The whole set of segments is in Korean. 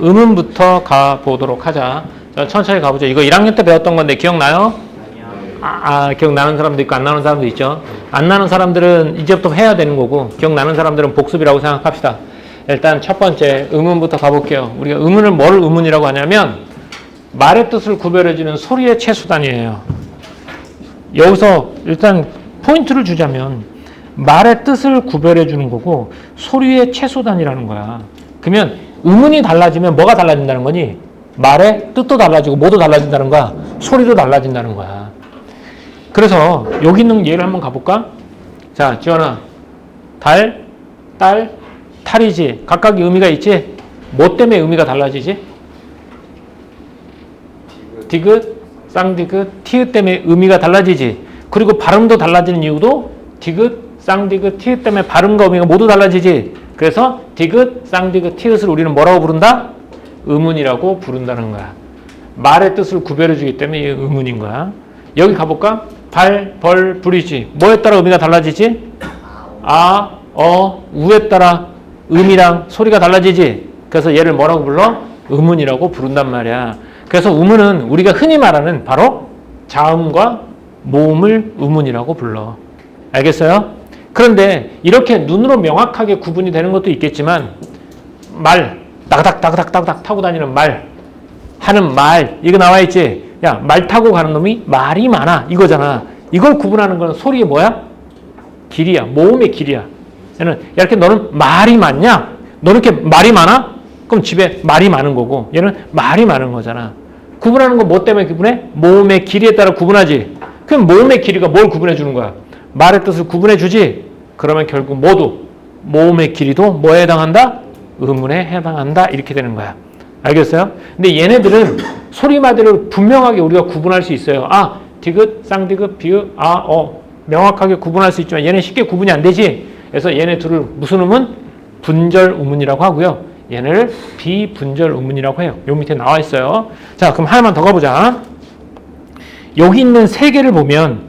음운부터 가보도록 하자. 자, 천천히 가보죠. 이거 1학년 때 배웠던 건데 기억나요? 기억나는 사람도 있고 안 나는 사람도 있죠. 안 나는 사람들은 이제부터 해야 되는 거고 기억나는 사람들은 복습이라고 생각합시다. 일단 첫 번째 음운부터 가볼게요. 우리가 음운을 뭘 음운이라고 하냐면 말의 뜻을 구별해주는 소리의 최소단위예요. 여기서 일단 포인트를 주자면 말의 뜻을 구별해주는 거고 소리의 최소단위라는 거야. 그러면 음운이 달라지면 뭐가 달라진다는 거니? 말의 뜻도 달라지고 뭐도 달라진다는 거야. 소리도 달라진다는 거야. 그래서 여기 있는 예를 한번 가볼까? 자, 지원아. 달, 딸, 탈이지. 각각의 의미가 있지? 뭐 때문에 의미가 달라지지? 디귿, 쌍디귿, 티읕 때문에 의미가 달라지지. 그리고 발음도 달라지는 이유도 디귿, 쌍디귿, 티읕 때문에 발음과 의미가 모두 달라지지. 그래서 디귿, 쌍디귿, 티읕을 우리는 뭐라고 부른다? 음운이라고 부른다는 거야. 말의 뜻을 구별해주기 때문에 이 음운인 거야. 여기 가볼까? 발, 벌, 불이지. 뭐에 따라 의미가 달라지지? 아, 우에 따라 음이랑 소리가 달라지지. 그래서 얘를 뭐라고 불러? 음운이라고 부른단 말이야. 그래서 음운은 우리가 흔히 말하는 바로 자음과 모음을 음운이라고 불러. 알겠어요? 그런데 이렇게 눈으로 명확하게 구분이 되는 것도 있겠지만 말, 따그닥 타고 다니는 말, 하는 말, 이거 나와 있지? 야, 말 타고 가는 놈이 말이 많아. 이거잖아. 이걸 구분하는 건 소리의 뭐야? 길이야. 모음의 길이야. 얘는, 야, 이렇게 너는 말이 많냐? 너 이렇게 말이 많아? 그럼 집에 말이 많은 거고, 얘는 말이 많은 거잖아. 구분하는 건 뭐 때문에 구분해? 모음의 길이에 따라 구분하지. 그럼 모음의 길이가 뭘 구분해 주는 거야? 말의 뜻을 구분해 주지. 그러면 결국 모두 모음의 길이도 뭐에 해당한다? 음운에 해당한다. 이렇게 되는 거야. 알겠어요? 근데 얘네들은 소리마디를 분명하게 우리가 구분할 수 있어요. 아, 디귿, 쌍디귿, 비읍, 명확하게 구분할 수 있지만 얘는 쉽게 구분이 안 되지. 그래서 얘네 둘을 무슨 음운? 분절 음운이라고 하고요. 얘네를 비분절 음운이라고 해요. 요 밑에 나와 있어요. 자, 그럼 하나만 더 가보자. 여기 있는 세 개를 보면,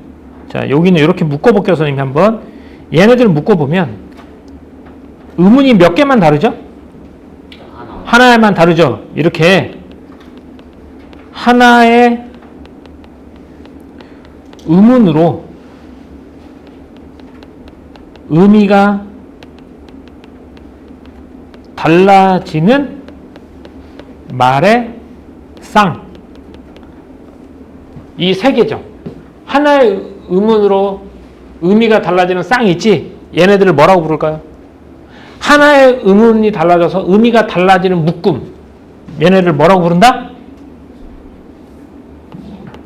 자, 여기는 이렇게 묶어볼게요, 선생님이 한번. 얘네들을 묶어보면 음운이 몇 개만 다르죠? 하나에만 다르죠? 이렇게 하나의 음운으로 의미가 달라지는 말의 쌍. 이 세 개죠. 하나의 음운으로 의미가 달라지는 쌍이 있지? 얘네들을 뭐라고 부를까요? 하나의 음운이 달라져서 의미가 달라지는 묶음. 얘네를 뭐라고 부른다?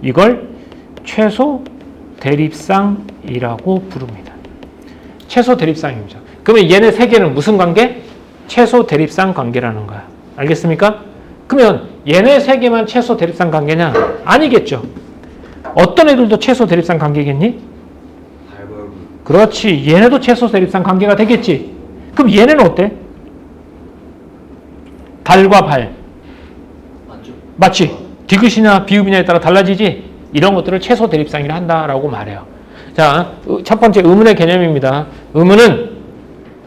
이걸 최소 대립쌍이라고 부릅니다. 최소 대립쌍입니다. 그러면 얘네 세 개는 무슨 관계? 최소 대립쌍 관계라는 거야. 알겠습니까? 그러면 얘네 세 개만 최소 대립쌍 관계냐? 아니겠죠. 어떤 애들도 최소 대립쌍 관계겠니? 그렇지. 얘네도 최소 대립쌍 관계가 되겠지. 그럼 얘네는 어때? 달과 발. 맞지? 디귿이냐 비읍이냐에 따라 달라지지? 이런 것들을 최소 대립쌍이라 한다라고 말해요. 자, 첫 번째 음운의 개념입니다. 음운은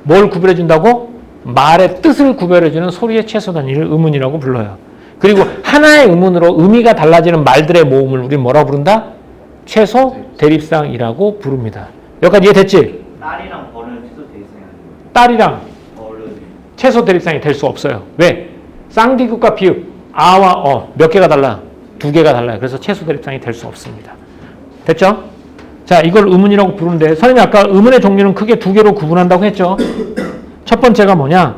뭘 구별해준다고? 말의 뜻을 구별해주는 소리의 최소 단위를 음운이라고 불러요. 그리고 하나의 음운으로 의미가 달라지는 말들의 모음을 우리는 뭐라고 부른다? 최소 대립쌍이라고 부릅니다. 여기까지 이해됐지? 딸이랑 벌은 최소 대립상이 아니고 딸이랑 벌은 최소 대립상이 될 수 없어요. 왜? 쌍디귿과 비읍, 아와 몇 개가 달라? 두 개가 달라요. 그래서 최소 대립상이 될 수 없습니다. 됐죠? 자, 이걸 음운이라고 부르는데 선생님이 아까 음운의 종류는 크게 두 개로 구분한다고 했죠? 첫 번째가 뭐냐?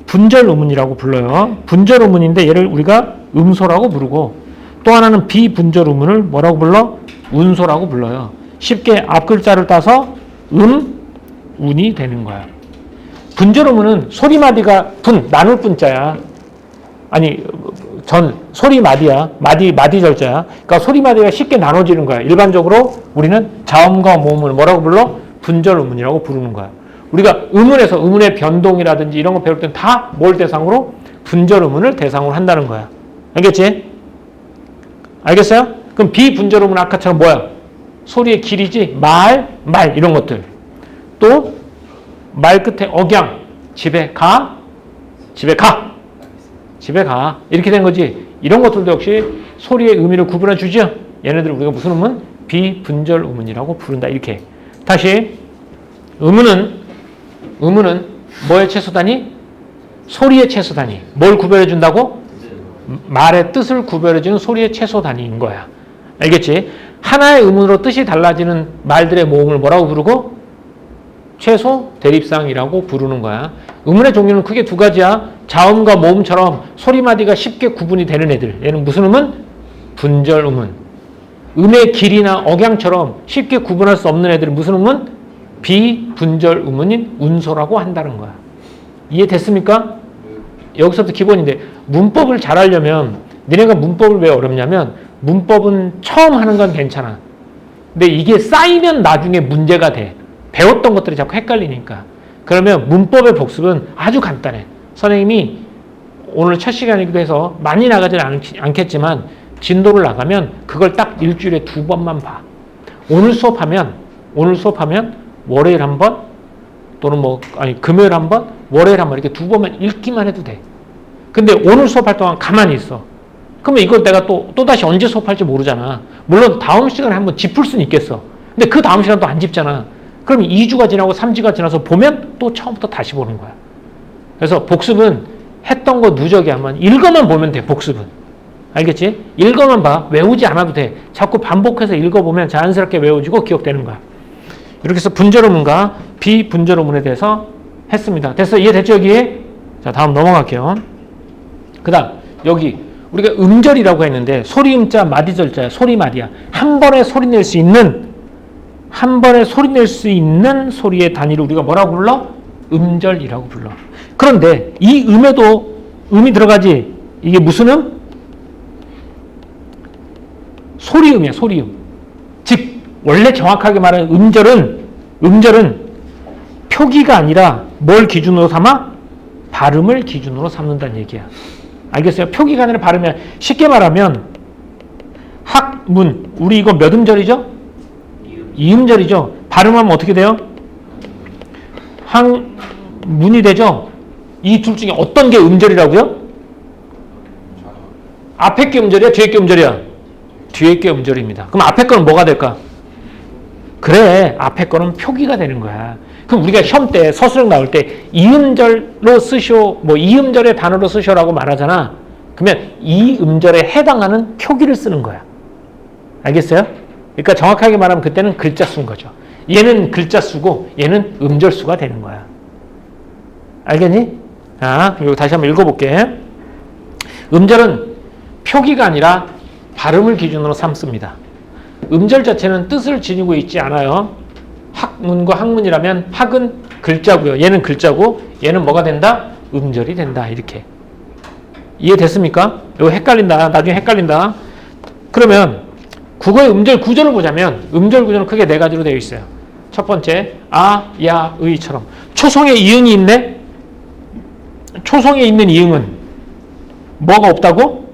분절 음운이라고 불러요. 분절 음운인데 얘를 우리가 음소라고 부르고 또 하나는 비분절 음운을 뭐라고 불러? 운소라고 불러요. 쉽게 앞 글자를 따서 운이 되는 거야. 분절 음운은 소리마디가 나눌 분자야. 아니, 소리마디야. 마디 절자야. 그러니까 소리마디가 쉽게 나눠지는 거야. 일반적으로 우리는 자음과 모음을 뭐라고 불러? 분절 음운이라고 부르는 거야. 우리가 음운에서 음운의 변동이라든지 이런 거 배울 때는 다 뭘 대상으로? 분절 음운을 대상으로 한다는 거야. 알겠지? 알겠어요? 그럼 비분절 음운은 아까처럼 뭐야? 소리의 길이지? 말 이런 것들. 또 말 끝에 억양 집에 가 집에 가. 이렇게 된 거지. 이런 것들도 역시 소리의 의미를 구분해 주죠. 얘네들 우리가 무슨 의문? 비분절 의문이라고 부른다. 이렇게. 다시 의문은 뭐의 최소 단위? 소리의 최소 단위. 뭘 구별해 준다고? 말의 뜻을 구별해 주는 소리의 최소 단위인 거야. 알겠지? 하나의 의문으로 뜻이 달라지는 말들의 모음을 뭐라고 부르고? 최소 대립상이라고 부르는 거야. 의문의 종류는 크게 두 가지야. 자음과 모음처럼 소리마디가 쉽게 구분이 되는 애들. 얘는 무슨 의문? 분절 의문. 음의 길이나 억양처럼 쉽게 구분할 수 없는 애들은 무슨 의문? 비분절 의문인 운소라고 한다는 거야. 이해됐습니까? 여기서부터 기본인데 문법을 잘 하려면 니네가 문법을 왜 어렵냐면 문법은 처음 하는 건 괜찮아. 근데 이게 쌓이면 나중에 문제가 돼. 배웠던 것들이 자꾸 헷갈리니까. 그러면 문법의 복습은 아주 간단해. 선생님이 오늘 첫 시간이기도 해서 많이 나가지는 않겠지만 진도를 나가면 그걸 딱 일주일에 2번만 봐. 오늘 수업하면 월요일 한 번 또는 금요일 한 번, 월요일 한 번 이렇게 2번만 읽기만 해도 돼. 근데 오늘 수업할 동안 가만히 있어. 그러면 이걸 내가 또다시 언제 수업할지 모르잖아. 물론 다음 시간에 한번 짚을 수는 있겠어. 근데 그 다음 시간 또 안 짚잖아. 그럼 2주가 지나고 3주가 지나서 보면 또 처음부터 다시 보는 거야. 그래서 복습은 했던 거 누적이 하면 읽어만 보면 돼. 복습은. 알겠지? 읽어만 봐. 외우지 않아도 돼. 자꾸 반복해서 읽어보면 자연스럽게 외워지고 기억되는 거야. 이렇게 해서 분절 의문과 비분절 의문에 대해서 했습니다. 됐어? 이해됐죠? 여기? 자, 다음 넘어갈게요. 그 다음 여기 우리가 음절이라고 했는데 소리음자 마디절자야. 소리마디야. 한 번에 소리 낼 수 있는 소리의 단위를 우리가 뭐라고 불러? 음절이라고 불러. 그런데 이 음에도 음이 들어가지. 이게 무슨 음? 소리음이야. 소리음. 즉 원래 정확하게 말하는 음절은 표기가 아니라 뭘 기준으로 삼아? 발음을 기준으로 삼는다는 얘기야. 알겠어요? 표기가 아니라 발음이야. 쉽게 말하면 학문, 우리 이거 몇 음절이죠? 이음절이죠. 발음하면 어떻게 돼요? 학문이 되죠? 이 둘 중에 어떤 게 음절이라고요? 앞에 게 음절이야? 뒤에 게 음절이야? 뒤에 게 음절입니다. 그럼 앞에 거는 뭐가 될까? 그래, 앞에 거는 표기가 되는 거야. 그럼 우리가 시험 때 서술형 나올 때 이음절로 쓰쇼, 이음절의 단어로 쓰쇼라고 말하잖아. 그러면 이 음절에 해당하는 표기를 쓰는 거야. 알겠어요? 그러니까 정확하게 말하면 그때는 글자 수인 거죠. 얘는 글자 수고 얘는 음절 수가 되는 거야. 알겠니? 자, 그리고 다시 한번 읽어볼게. 음절은 표기가 아니라 발음을 기준으로 삼습니다. 음절 자체는 뜻을 지니고 있지 않아요. 학문과 학문이라면 학은 글자고요. 얘는 글자고 얘는 뭐가 된다? 음절이 된다. 이렇게. 이해됐습니까? 이거 헷갈린다. 나중에 헷갈린다. 그러면 국어의 음절 구조를 보자면 음절 구조는 크게 네 가지로 되어 있어요. 첫 번째, 아, 야, 의처럼. 초성에 이응이 있네? 초성에 있는 이응은 뭐가 없다고?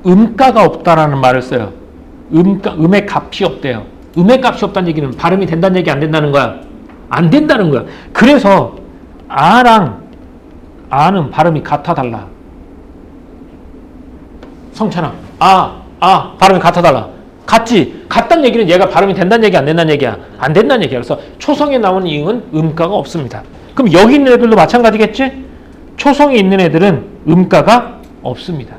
음가가 없다라는 말을 써요. 음의 값이 없대요. 음의 값이 없다는 얘기는 발음이 된다는 얘기 안 된다는 거야? 안 된다는 거야. 그래서 아랑 아는 발음이 같아 달라. 성찬아, 발음이 같아 달라. 같지? 같다는 얘기는 얘가 발음이 된다는 얘기 안 된다는 얘기야? 안 된다는 얘기야. 그래서 초성에 나오는 이응은 음가가 없습니다. 그럼 여기 있는 애들도 마찬가지겠지? 초성에 있는 애들은 음가가 없습니다.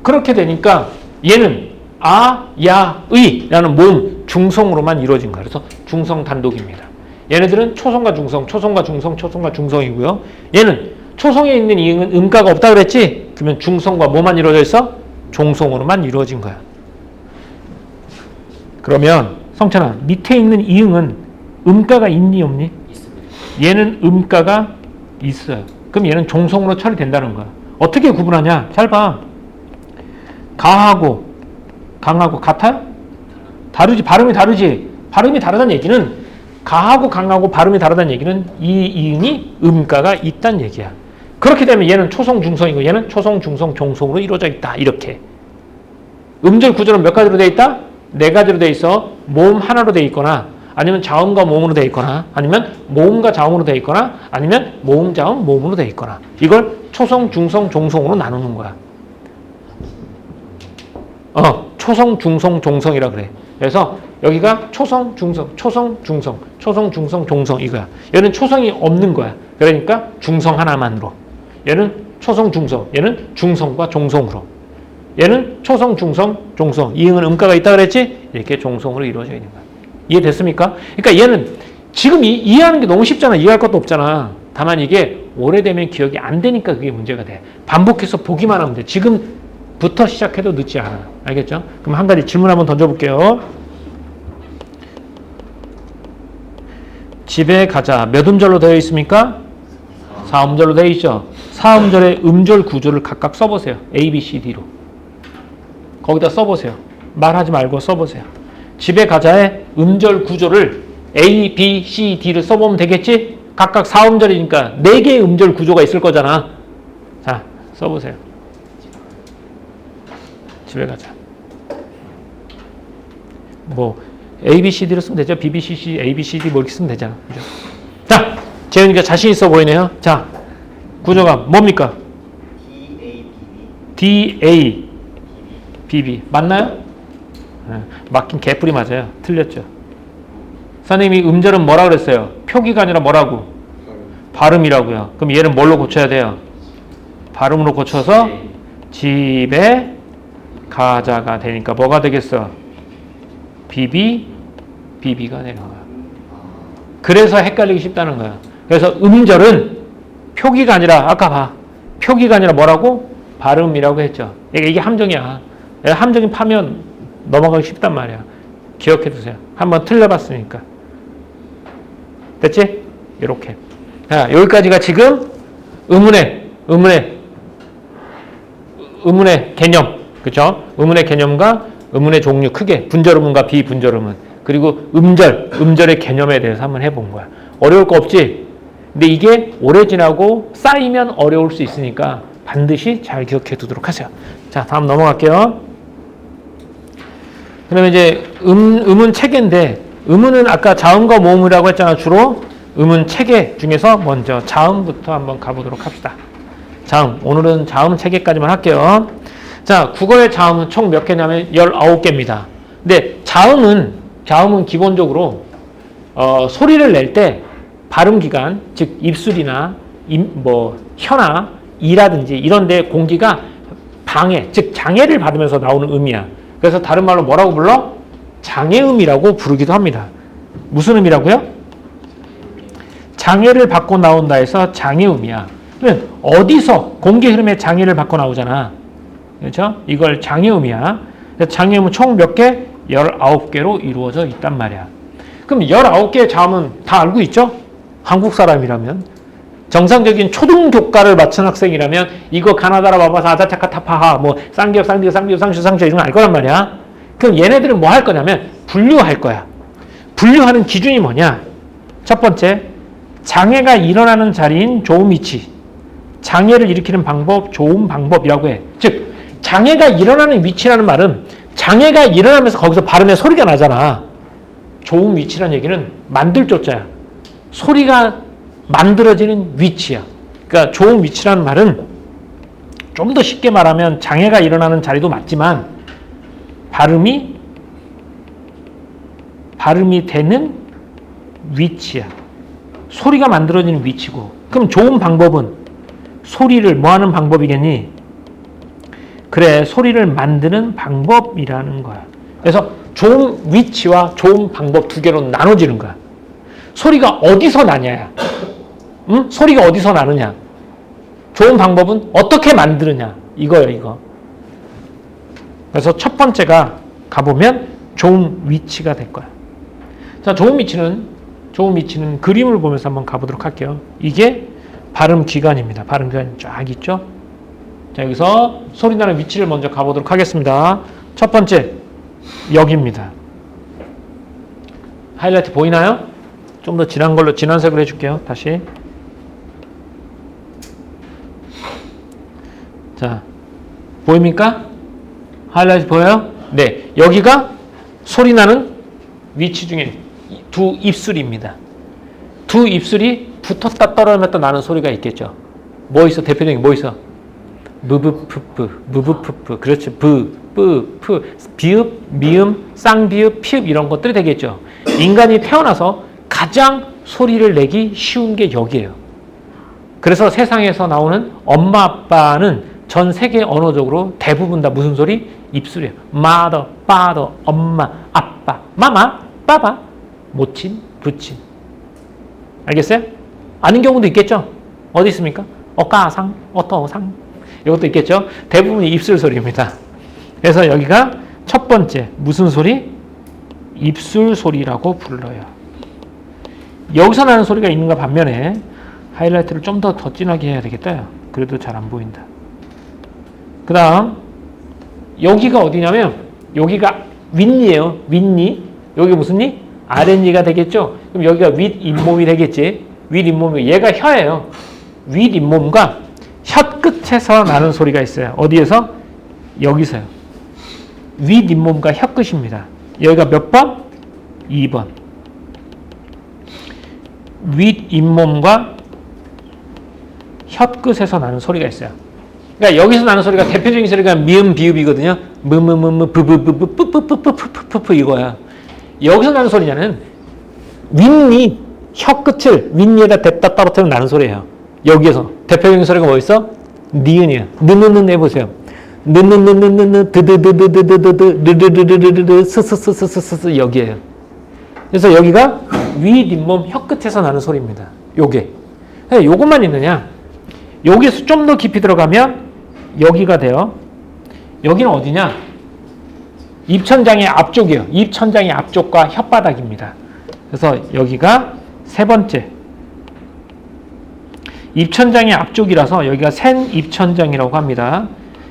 그렇게 되니까 얘는 아, 야, 의라는 모음 중성으로만 이루어진 거예요. 그래서 중성 단독입니다. 얘네들은 초성과 중성, 초성과 중성, 초성과 중성이고요. 얘는 초성에 있는 이응은 음가가 없다 그랬지? 그러면 중성과 뭐만 이루어져 있어? 종성으로만 이루어진 거야. 그러면 성찬아, 밑에 있는 이응은 음가가 있니 없니? 있습니다. 얘는 음가가 있어요. 그럼 얘는 종성으로 처리된다는 거야. 어떻게 구분하냐? 잘 봐. 가하고 강하고 같아요? 다르지. 발음이 다르지. 발음이 다르다는 얘기는 가하고 강하고 발음이 다르다는 얘기는 이 이응이 음가가 있다는 얘기야. 그렇게 되면 얘는 초성 중성이고 얘는 초성 중성 종성으로 이루어져 있다. 이렇게. 음절 구조는 몇 가지로 되어 있다? 네 가지로 되어 있어. 모음 하나로 되어 있거나 아니면 자음과 모음으로 되어 있거나, 아니면 모음과 자음으로 되어 있거나, 아니면 모음, 자음, 모음으로 되어 있거나. 이걸 초성, 중성, 종성으로 나누는 거야. 초성, 중성, 종성이라 그래. 그래서 여기가 초성, 중성, 초성, 중성, 초성, 중성, 종성 이거야. 얘는 초성이 없는 거야. 그러니까 중성 하나만으로. 얘는 초성, 중성, 얘는 중성과 종성으로. 얘는 초성, 중성, 종성. 이응은 음가가 있다 그랬지? 이렇게 종성으로 이루어져 있는 거야. 이해됐습니까? 그러니까 얘는 지금 이해하는 게 너무 쉽잖아. 이해할 것도 없잖아. 다만 이게 오래되면 기억이 안 되니까 그게 문제가 돼. 반복해서 보기만 하면 돼. 지금부터 시작해도 늦지 않아. 알겠죠? 그럼 한 가지 질문 한번 던져볼게요. 집에 가자. 몇 음절로 되어 있습니까? 4음절로 되어 있죠. 4음절의 음절 구조를 각각 써보세요. A, B, C, D로. 거기다 써보세요. 말하지 말고 써보세요. 집에 가자의 음절 구조를 A, B, C, D를 써보면 되겠지? 각각 4음절이니까 4개의 음절 구조가 있을 거잖아. 자, 써보세요. 집에 가자. 뭐 A, B, C, D로 쓰면 되죠. B, B, C, C, A, B, C, D 뭐 이렇게 쓰면 되잖아. 그죠? 자, 재현이가 자신 있어 보이네요. 자, 구조가 뭡니까? D, A, B, B. 맞나요? 네, 맞긴 개뿔이 맞아요. 틀렸죠. 선생님이 음절은 뭐라 그랬어요? 표기가 아니라 뭐라고? 발음이라고요. 그럼 얘는 뭘로 고쳐야 돼요? 발음으로 고쳐서 집에 가자가 되니까 뭐가 되겠어? 비비, 비비가 되는 거야. 그래서 헷갈리기 쉽다는 거야. 그래서 음절은 표기가 아니라 아까 봐. 표기가 아니라 뭐라고? 발음이라고 했죠. 이게 함정이야. 함정이 파면 넘어가기 쉽단 말이야. 기억해 두세요. 한번 틀려봤으니까. 됐지? 이렇게. 자, 여기까지가 지금 의문의 개념. 그쵸? 의문의 개념과 의문의 종류 크게 분절 의문과 비분절 의문. 그리고 음절의 개념에 대해서 한번 해본 거야. 어려울 거 없지? 근데 이게 오래 지나고 쌓이면 어려울 수 있으니까 반드시 잘 기억해 두도록 하세요. 자, 다음 넘어갈게요. 그러면 이제 음은 체계인데 음은 아까 자음과 모음이라고 했잖아. 주로 음은 체계 중에서 먼저 자음부터 한번 가보도록 합시다. 자음. 오늘은 자음 체계까지만 할게요. 자, 국어의 자음은 총 몇 개냐면 19개입니다. 근데 자음은 기본적으로 소리를 낼 때 발음 기관, 즉 입술이나 혀나 이라든지 이런 데 공기가 방해, 즉 장애를 받으면서 나오는 음이야. 그래서 다른 말로 뭐라고 불러? 장애음이라고 부르기도 합니다. 무슨 음이라고요? 장애를 받고 나온다 해서 장애음이야. 그러면 어디서 공기 흐름에 장애를 받고 나오잖아. 그렇죠? 이걸 장애음이야. 장애음은 총 몇 개? 19개로 이루어져 있단 말이야. 그럼 19개의 자음은 다 알고 있죠? 한국 사람이라면. 정상적인 초등교과를 마친 학생이라면 이거 가나다라 바바사 아자차카 타파하 뭐 쌍기역 쌍슈 이런 거 알 거란 말이야. 그럼 얘네들은 뭐 할 거냐면 분류할 거야. 분류하는 기준이 뭐냐? 첫 번째, 장애가 일어나는 자리인 좋은 위치. 장애를 일으키는 방법, 좋은 방법이라고 해. 즉 장애가 일어나는 위치라는 말은 장애가 일어나면서 거기서 발음에 소리가 나잖아. 좋은 위치라는 얘기는 만들 조자야. 소리가 만들어지는 위치야. 그러니까 좋은 위치라는 말은 좀 더 쉽게 말하면 장애가 일어나는 자리도 맞지만 발음이 되는 위치야. 소리가 만들어지는 위치고. 그럼 좋은 방법은 소리를 뭐 하는 방법이겠니? 그래, 소리를 만드는 방법이라는 거야. 그래서 좋은 위치와 좋은 방법 두 개로 나눠지는 거야. 소리가 어디서 나냐야. 응? 소리가 어디서 나느냐. 좋은 방법은 어떻게 만드느냐. 이거예요, 이거. 그래서 첫 번째가 가보면 좋은 위치가 될 거야. 자, 좋은 위치는 그림을 보면서 한번 가보도록 할게요. 이게 발음 기관입니다. 발음 기관이 쫙 있죠? 자, 여기서 소리 나는 위치를 먼저 가보도록 하겠습니다. 첫 번째, 여기입니다. 하이라이트 보이나요? 좀 더 진한 걸로, 진한 색으로 해줄게요. 다시. 자, 보입니까? 하이라이트 보여요? 네. 여기가 소리 나는 위치 중에 두 입술입니다. 두 입술이 붙었다 떨어졌다 나는 소리가 있겠죠. 뭐 있어? 대표적인 뭐 있어? 무브프프, 무브프프. 그렇죠. 프, 비읍, 미음, 쌍비읍, 피읍 이런 것들이 되겠죠. 인간이 태어나서 가장 소리를 내기 쉬운 게 여기예요. 그래서 세상에서 나오는 엄마, 아빠는 전 세계 언어적으로 대부분 다 무슨 소리? 입술이에요. mother, father, 엄마, 아빠, 마마, 빠바, 모친, 부친. 알겠어요? 아는 경우도 있겠죠? 어디 있습니까? 어까상, 어터상. 이것도 있겠죠? 대부분이 입술 소리입니다. 그래서 여기가 첫 번째 무슨 소리? 입술 소리라고 불러요. 여기서 나는 소리가 있는가 반면에 하이라이트를 좀 더 진하게 해야 되겠다. 그래도 잘 안 보인다. 그 다음 여기가 어디냐면 여기가 윗니예요. 윗니. 여기 무슨 니? 아랫니가 되겠죠. 그럼 여기가 윗잇몸이 되겠지. 윗잇몸이 얘가 혀예요. 윗잇몸과 혀 끝에서 나는 소리가 있어요. 어디에서? 여기서요. 윗잇몸과 혀 끝입니다. 여기가 몇 번? 2번. 윗잇몸과 혀 끝에서 나는 소리가 있어요. 그러니까 여기서 나는 소리가 대표적인 소리가 미음 비읍이거든요. 무무무무 부부부부 뿌뿌뿌뿌뿌뿌뿌 이거야. 여기서 나는 소리냐는 윗니 혀 끝을 윗니에다 댔다 떨어뜨리면 나는 소리예요. 여기에서 대표적인 소리가 뭐 있어? 니은이야. 느느느 해보세요. 느느느느느느 드드드드드드드 르르르르르르 스스스스스스 여기에요. 그래서 여기가 윗잇몸 혀 끝에서 나는 소리입니다. 요게. 요것만 있느냐? 여기에서 좀 더 깊이 들어가면 여기가 돼요. 여기는 어디냐? 입천장의 앞쪽이에요. 입천장의 앞쪽과 혓바닥입니다. 그래서 여기가 세 번째. 입천장의 앞쪽이라서 여기가 센 입천장이라고 합니다.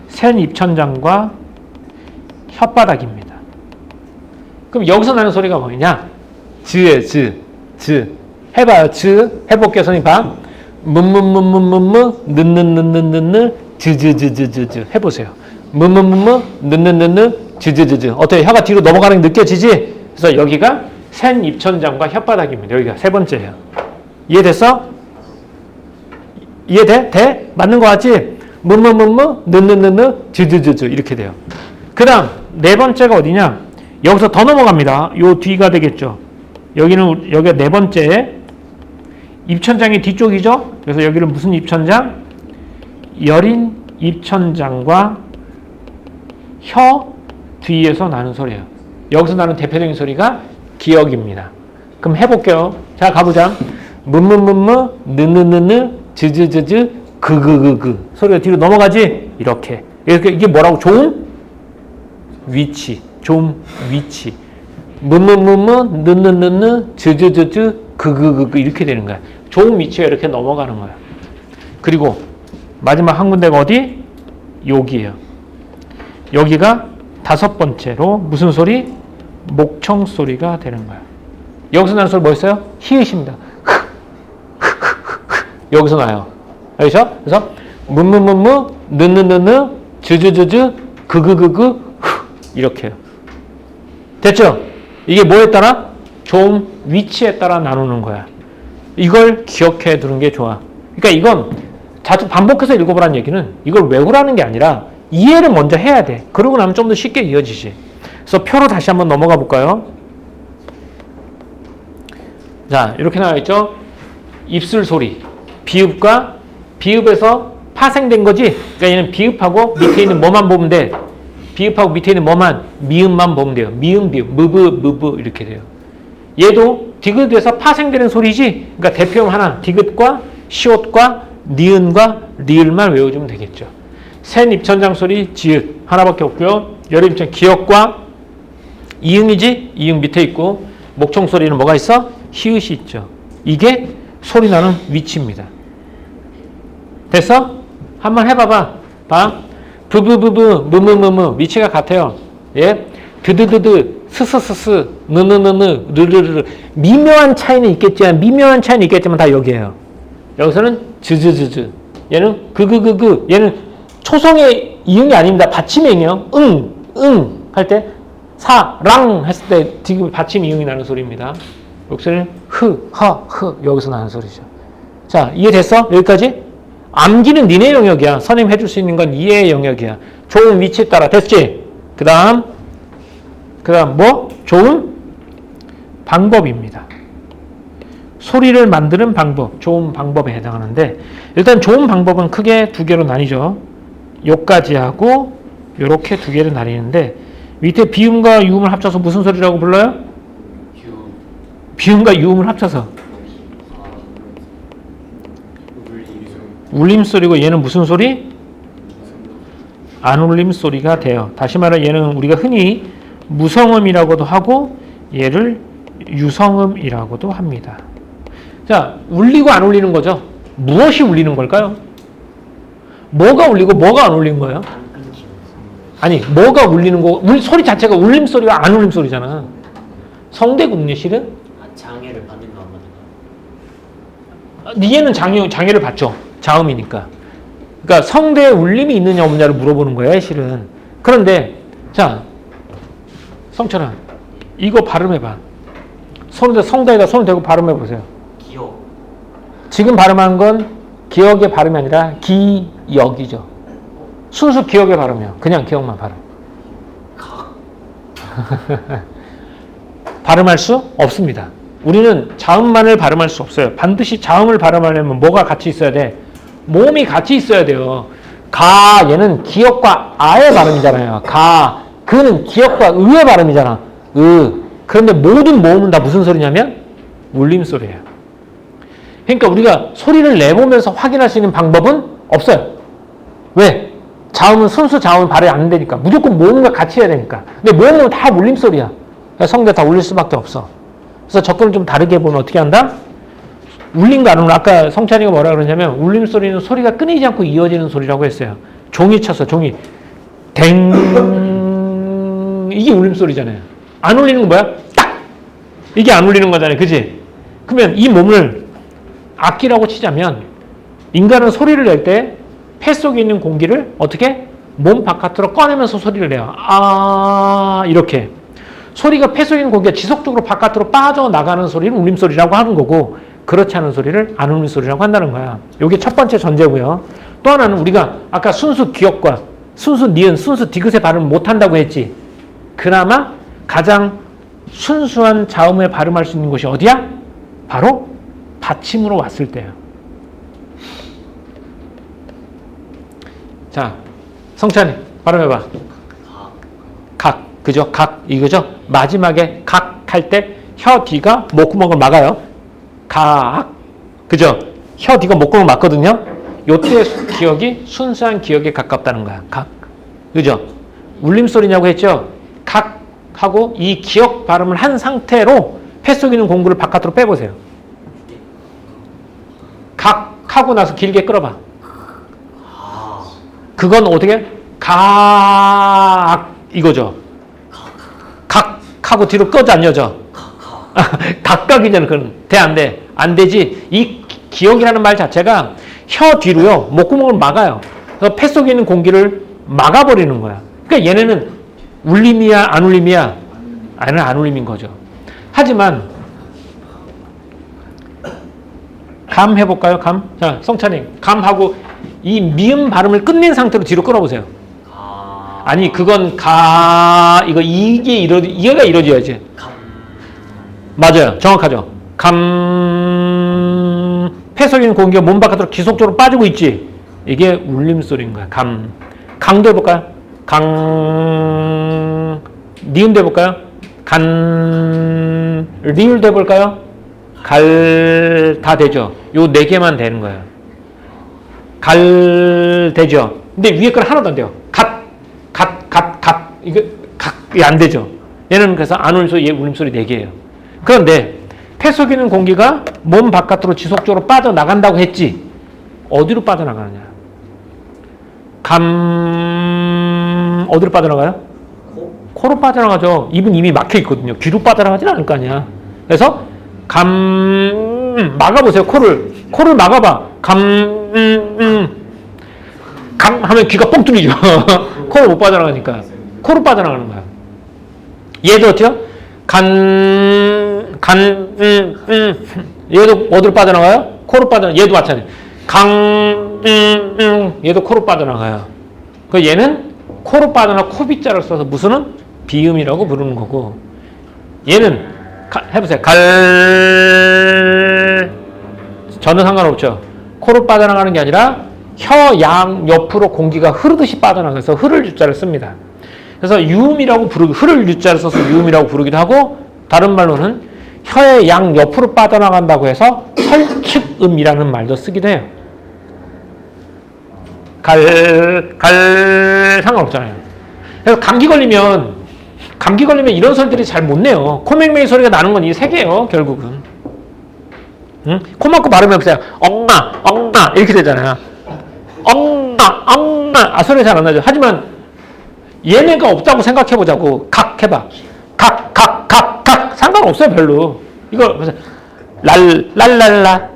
센 입천장과 혓바닥입니다. 그럼 여기서 나는 소리가 뭐냐? 즈에 즈. 해봐요. 즈. 해볼게요. 선생님 봐. 문문문문문문 느느느느느느 즈즈즈즈즈 해보세요. 문문문문 느느느느 즈즈즈즈. 어때요? 혀가 뒤로 넘어가는 게 느껴지지? 그래서 여기가 센 입천장과 혓바닥입니다. 여기가 세 번째예요. 이해됐어? 이해돼? 돼? 맞는 거 같지? 문문문문 느느느느 즈즈즈즈 이렇게 돼요. 그 다음 네 번째가 어디냐? 여기서 더 넘어갑니다. 요 뒤가 되겠죠. 여기가 네 번째 입천장이 뒤쪽이죠. 그래서 여기는 무슨 입천장? 여린 입천장과 혀 뒤에서 나는 소리예요. 여기서 나는 대표적인 소리가 기역입니다. 그럼 해볼게요. 자 가보자. 문문문문 느느느느 즈즈즈즈 그그그그 소리가 뒤로 넘어가지? 이렇게. 이게 뭐라고? 좋은 위치. 좋은 위치. 문문문문 느느느느 즈즈즈즈 그그그그 이렇게 되는 거야. 좋은 위치에 이렇게 넘어가는 거야. 그리고 마지막 한 군데가 어디? 여기예요. 여기가 다섯 번째로 무슨 소리? 목청 소리가 되는 거야. 여기서 나는 소리 뭐였어요? 히읗입니다. 여기서 나요. 알죠? 그래서 문문문무 느느느느 즈즈즈즈 그그그그 이렇게요. 됐죠? 이게 뭐에 따라? 좀 위치에 따라 나누는 거야. 이걸 기억해 두는 게 좋아. 그러니까 이건 자주 반복해서 읽어보라는 얘기는 이걸 외우라는 게 아니라 이해를 먼저 해야 돼. 그러고 나면 좀 더 쉽게 이어지지. 그래서 표로 다시 한번 넘어가 볼까요? 자, 이렇게 나와 있죠? 입술 소리. 비읍과 비읍에서 파생된 거지? 그러니까 얘는 비읍하고 밑에 있는 뭐만 보면 돼? 비읍하고 밑에 있는 뭐만? 미음만 보면 돼요. 미음, 비읍, 무브 이렇게 돼요. 얘도 디귿에서 파생되는 소리지? 그러니까 대표형 하나, 디귿과 시옷과 니은과 리을만 외워주면 되겠죠. 센 입천장 소리, 지읒 하나밖에 없고요. 여름 입천 기역과 이응이지? 이응 밑에 있고 목청 소리는 뭐가 있어? 히읗이 있죠. 이게 소리 나는 위치입니다. 됐어? 한번 해봐봐. 봐. 부부부부 무무무무 위치가 같아요. 예? 드드드드 스스스스 느느느느 르르르 미묘한 차이는 있겠지만 다 여기에요. 여기서는 즈즈즈즈 얘는 그그그그 얘는 초성의 이응이 아닙니다. 받침행이에요. 응 할 때 사랑 했을 때 지금 받침 이응이 나는 소리입니다. 목소리는 흐, 허, 흐 여기서 나는 소리죠. 자, 이해됐어? 여기까지? 암기는 니네 영역이야. 선생님 해줄 수 있는 건 이해의 영역이야. 좋은 위치에 따라 됐지? 그 다음 뭐? 좋은 방법입니다. 소리를 만드는 방법, 좋은 방법에 해당하는데 일단 좋은 방법은 크게 두 개로 나뉘죠. 요까지 하고 요렇게 두 개로 나뉘는데 밑에 비음과 유음을 합쳐서 무슨 소리라고 불러요? 비음과 유음을 합쳐서 울림소리고 얘는 무슨 소리? 안울림 소리가 돼요. 다시 말해 얘는 우리가 흔히 무성음이라고도 하고 얘를 유성음이라고도 합니다. 자, 울리고 안 울리는 거죠. 무엇이 울리는 걸까요? 뭐가 울리고 뭐가 안 울리는 거예요? 아니, 뭐가 울리는 거? 소리 자체가 울림 소리와 안 울림 소리잖아. 성대군요, 실은? 장애를 받는 거 안 받는 얘는 장애를 받죠. 자음이니까. 그러니까 성대에 울림이 있느냐 없느냐를 물어보는 거예요, 실은. 그런데 자, 성철아, 이거 발음해봐. 성대에다 손을 대고 발음해보세요. 기억. 지금 발음한 건 기억의 발음이 아니라 기역이죠. 순수 기억의 발음이요. 그냥 기억만 발음. 발음할 수 없습니다. 우리는 자음만을 발음할 수 없어요. 반드시 자음을 발음하려면 뭐가 같이 있어야 돼? 모음이 같이 있어야 돼요. 가, 얘는 기역과 아의 발음이잖아요. 가, 그는 기역과 의의 발음이잖아. 그런데 모든 모음은 다 무슨 소리냐면 울림 소리예요. 그러니까 우리가 소리를 내보면서 확인할 수 있는 방법은 없어요. 왜? 자음은 순수 자음을 발음이 안 되니까. 무조건 모음과 같이 해야 되니까. 근데 모음은 다 울림 소리야. 성대 다 울릴 수밖에 없어. 그래서 접근을 좀 다르게 보면 어떻게 한다? 울린 거 안 울린 거. 아까 성찬이가 뭐라 그러냐면 울림 소리는 소리가 끊이지 않고 이어지는 소리라고 했어요. 종이 쳤어. 종이. 댕. 이게 울림 소리잖아요. 안 울리는 건 뭐야? 딱. 이게 안 울리는 거잖아요. 그치? 그러면 이 몸을 악기라고 치자면 인간은 소리를 낼 때 폐 속에 있는 공기를 어떻게? 몸 바깥으로 꺼내면서 소리를 내요. 아, 이렇게. 소리가 폐 속에 있는 공기가 지속적으로 바깥으로 빠져나가는 소리를 울림소리라고 하는 거고 그렇지 않은 소리를 안 울림소리라고 한다는 거야. 이게 첫 번째 전제고요. 또 하나는 우리가 아까 순수 기역과 순수 니은, 순수 디귿의 발음을 못한다고 했지. 그나마 가장 순수한 자음을 발음할 수 있는 곳이 어디야? 바로 받침으로 왔을 때예요. 자, 성찬이 발음해봐. 각, 그죠? 각, 이거죠? 마지막에 각 할 때 혀 뒤가 목구멍을 막아요. 각, 그죠? 혀 뒤가 목구멍을 막거든요. 요때 기억이 순수한 기억에 가깝다는 거야. 각, 그죠? 울림소리냐고 했죠? 각 하고 이 기억 발음을 한 상태로 폐 속에 있는 공구를 바깥으로 빼보세요. 각 하고 나서 길게 끌어봐. 그건 어떻게? 각 이거죠. 각 하고 뒤로 꺼져 안 여져. 각각이잖아. 그건 돼 안 돼? 안 되지. 이 기억이라는 말 자체가 혀 뒤로요 목구멍을 막아요. 그래서 폐 속에 있는 공기를 막아버리는 거야. 그러니까 얘네는 울림이야 안 울림이야? 아니 안 울림인 거죠. 하지만 감 해볼까요? 감? 자, 성찬이 감하고 이 미음 발음을 끝낸 상태로 뒤로 끌어보세요. 아니 그건 이거 이해가 이루어져야지. 맞아요. 정확하죠. 폐 속에 있는 공기가 몸 바깥으로 지속적으로 빠지고 있지. 이게 울림소리인 거야. 강도 해볼까요? 니은도 해볼까요? 리을도 해볼까요? 다 되죠. 요 네 개만 되는 거예요. 되죠. 근데 위에 건 하나도 안 돼요. 이게 안 되죠. 얘는 그래서 안 울림 소리, 얘 울림 소리 네 개예요. 그런데 폐 속에 있는 공기가 몸 바깥으로 지속적으로 빠져나간다고 했지. 어디로 빠져나가느냐? 어디로 빠져나가요? 코로 빠져나가죠. 입은 이미 막혀 있거든요. 귀로 빠져나가진 않을 거 아니야. 그래서 막아보세요. 코를 막아봐. 하면 귀가 뻥 뚫리죠. 코로 못 빠져나가니까. 코로 빠져나가는 거야. 얘도 어때요? 얘도 어디로 빠져나가요? 코로 빠져나가요. 얘도 마찬가지. 얘도 코로 빠져나가요. 그 얘는 코로 빠져나가 코빗자를 써서 무슨은 비음이라고 부르는 거고, 얘는 해보세요. 저는 상관없죠. 코로 빠져나가는 게 아니라 혀 양 옆으로 공기가 흐르듯이 빠져나가서 흐를 유자를 씁니다. 그래서 유음이라고 흐를 유자를 써서 유음이라고 부르기도 하고, 다른 말로는 혀의 양 옆으로 빠져나간다고 해서 설측음이라는 말도 쓰기도 해요. 상관없잖아요. 그래서 감기 걸리면 이런 소리들이 잘 못 내요. 코맹맹이 소리가 나는 건 이 세 개예요, 결국은. 응? 코 막고 발음하면 그냥 엉나 이렇게 되잖아요. 엉나 소리가 잘 안 나죠. 하지만 얘네가 없다고 생각해 보자고. 각 해봐. 각 상관없어요, 별로. 이거 랄랄라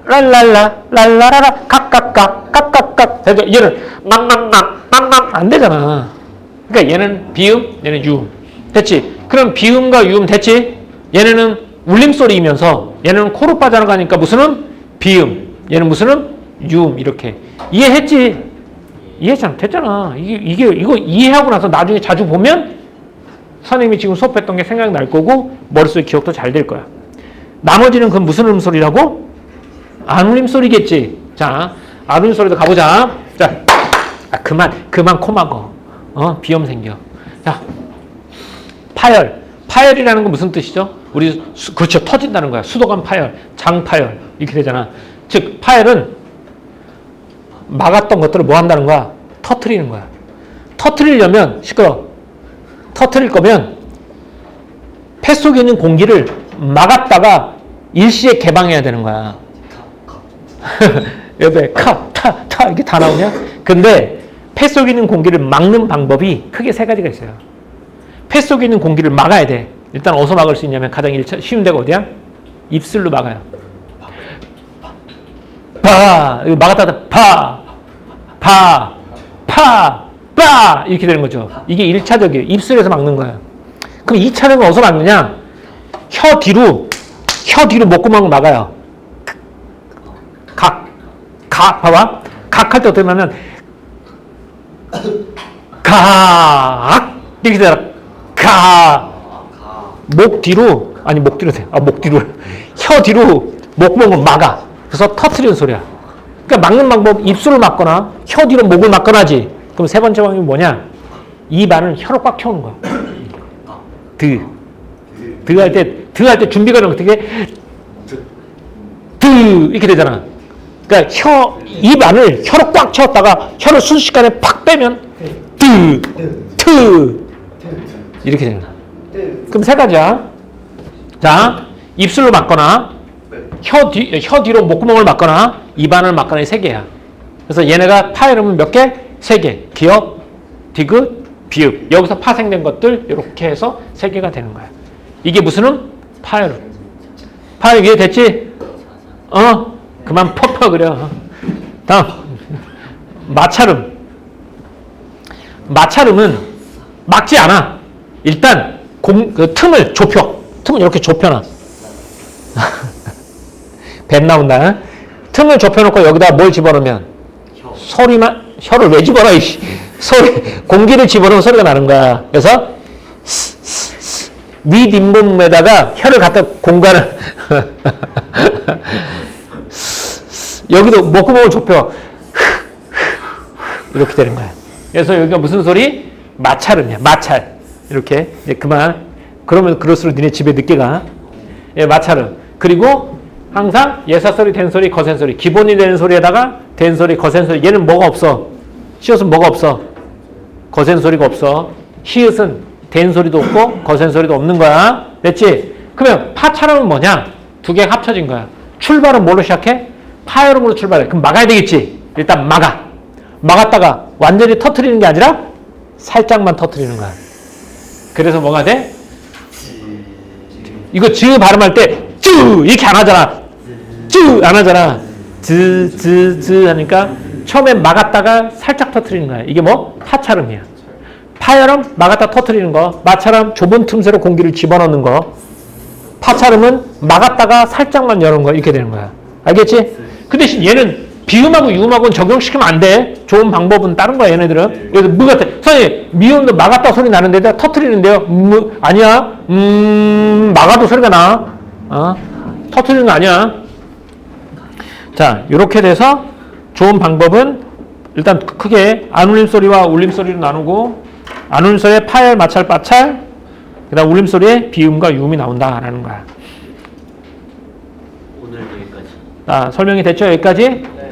각각각. 얘는 안 되잖아. 그러니까 얘는 비음, 얘는 유음. 됐지? 그럼 비음과 유음 됐지? 얘네는 울림소리이면서 얘는 코로 빠져나가니까 무슨음? 비음. 얘는 무슨음? 유음. 이렇게. 이해했지? 이해했잖아. 됐잖아. 이거 이해하고 나서 나중에 자주 보면 선생님이 지금 수업했던 게 생각날 거고 머릿속에 기억도 잘 될 거야. 나머지는 그 무슨 음소리라고? 안 울림소리겠지. 자, 안 울림소리도 가보자. 자, 그만 코 막어. 비염 생겨. 자, 파열이라는 건 무슨 뜻이죠? 그렇죠. 터진다는 거야. 수도관 파열, 장파열 이렇게 되잖아. 즉 파열은 막았던 것들을 뭐 한다는 거야? 터트리는 거야. 터트리려면 터트릴 거면 폐 속에 있는 공기를 막았다가 일시에 개방해야 되는 거야. 여기 타 이렇게 다 나오냐? 근데 폐 속에 있는 공기를 막는 방법이 크게 세 가지가 있어요. 폐 속에 있는 공기를 막아야 돼. 일단 어디서 막을 수 있냐면 가장 쉬운 데가 어디야? 입술로 막아요. 막았다가 이렇게 되는 거죠. 이게 1차적이에요. 입술에서 막는 거예요. 그럼 2차적은 어디서 막느냐? 혀 뒤로 목구멍을 막아요. 봐봐. 각할 때 어떻게 하면 이렇게 되라. 목 뒤로 혀 뒤로 목구멍을 막아. 그래서 터트리는 소리야. 그러니까 막는 방법, 입술을 막거나 혀 뒤로 목을 막거나 하지. 그럼 세 번째 방법이 뭐냐? 입 안을 혀로 꽉 채우는 거야. 할 때 준비가 되면 어떻게 이렇게 되잖아. 그러니까 입 안을 혀로 꽉 채웠다가 혀를 순식간에 팍 빼면 이렇게 되는 거야. 그럼 세 가지야. 자, 입술로 막거나 혀 뒤로 목구멍을 막거나 입 안을 막거나 세 개야. 그래서 얘네가 파열음은 몇 개? 세 개. 기역, 디귿, 비읍. 여기서 파생된 것들 이렇게 해서 세 개가 되는 거야. 이게 무슨 음? 파열음. 파열 이해됐지? 그만 퍼퍼그려. 다음 마찰음. 마찰음은 막지 않아. 일단 그 틈을 이렇게 좁혀놔. 뱀 나온다. 틈을 좁혀놓고 여기다 뭘 집어넣으면 혀를 왜 집어넣어? 공기를 집어넣으면 소리가 나는 거야. 그래서 윗 잇몸에다가 혀를 갖다 공간을 여기도 목구멍을 좁혀 이렇게 되는 거야. 그래서 여기가 무슨 소리? 마찰음이야. 마찰. 이렇게 이제 그만. 그러면 그럴수록 니네 집에 늦게 가. 마찰음. 그리고 항상 예사소리, 된소리, 거센소리. 기본이 되는 소리에다가 된소리, 거센소리. 얘는 뭐가 없어? 시옷은 뭐가 없어? 거센소리가 없어. 히읗은 된소리도 없고 거센소리도 없는 거야. 됐지? 그러면 파찰음은 뭐냐? 두 개가 합쳐진 거야. 출발은 뭘로 시작해? 파열음으로 출발해. 그럼 막아야 되겠지? 일단 막았다가 완전히 터트리는 게 아니라 살짝만 터트리는 거야. 그래서 뭐가 돼? 이거 즈 발음할 때 쯔 이렇게 안 하잖아. 쯔 안 하잖아. 즈 하니까 처음에 막았다가 살짝 터트리는 거야. 이게 뭐? 파찰음이야. 파열음 막았다 터트리는 거. 마찰음 좁은 틈새로 공기를 집어넣는 거. 파찰음은 막았다가 살짝만 여는 거 이렇게 되는 거야. 알겠지? 그 대신 얘는 비음하고 유음하고는 적용시키면 안 돼. 좋은 방법은 다른 거야, 얘네들은. 그래서 무 같아. 선생님, 미음도 막았다 소리 나는데다 터트리는데요. 아니야. 막아도 소리가 나. 터트리는 거 아니야. 자, 이렇게 돼서 좋은 방법은 일단 크게 안울림 소리와 울림 소리로 나누고 안울림 소리에 파열, 마찰, 빠찰 그 다음 울림 소리에 비음과 유음이 나온다라는 거야. 오늘 여기까지. 자, 설명이 됐죠? 여기까지?